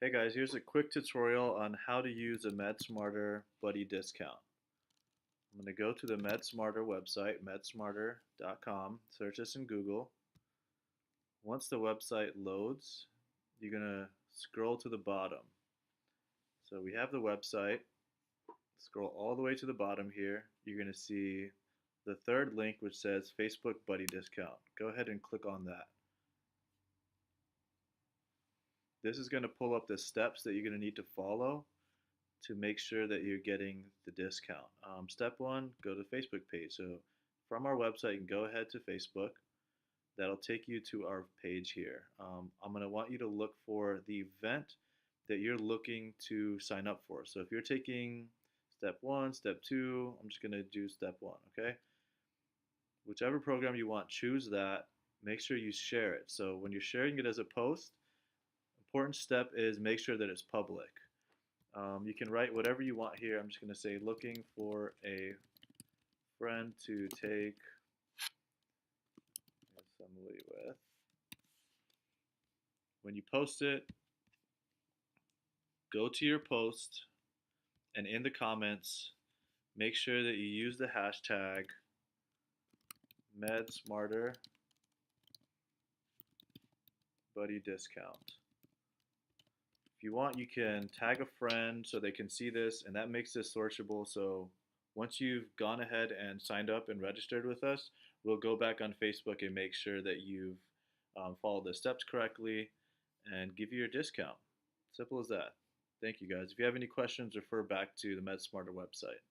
Hey guys, here's a quick tutorial on how to use a MedSmarter buddy discount. I'm going to go to the MedSmarter website, medsmarter.com, search this in Google. Once the website loads, you're going to scroll to the bottom. So we have the website, scroll all the way to the bottom here. You're going to see the third link which says Facebook buddy discount. Go ahead and click on that. This is going to pull up the steps that you're going to need to follow to make sure that you're getting the discount. Step one, go to the Facebook page. So from our website, you can go ahead to Facebook. That'll take you to our page here. I'm going to want you to look for the event that you're looking to sign up for. So if you're taking step one, step two, I'm just going to do step one, okay? Whichever program you want, choose that. Make sure you share it. So when you're sharing it as a post, important step is make sure that it's public. You can write whatever you want here. I'm just going to say looking for a friend to take USMLE with. When you post it, go to your post and in the comments, make sure that you use the hashtag MedSmarter buddy discount. If you want, you can tag a friend so they can see this, and that makes this searchable. So once you've gone ahead and signed up and registered with us, we'll go back on Facebook and make sure that you've followed the steps correctly and give you your discount. Simple as that. Thank you guys. If you have any questions, refer back to the MedSmarter website.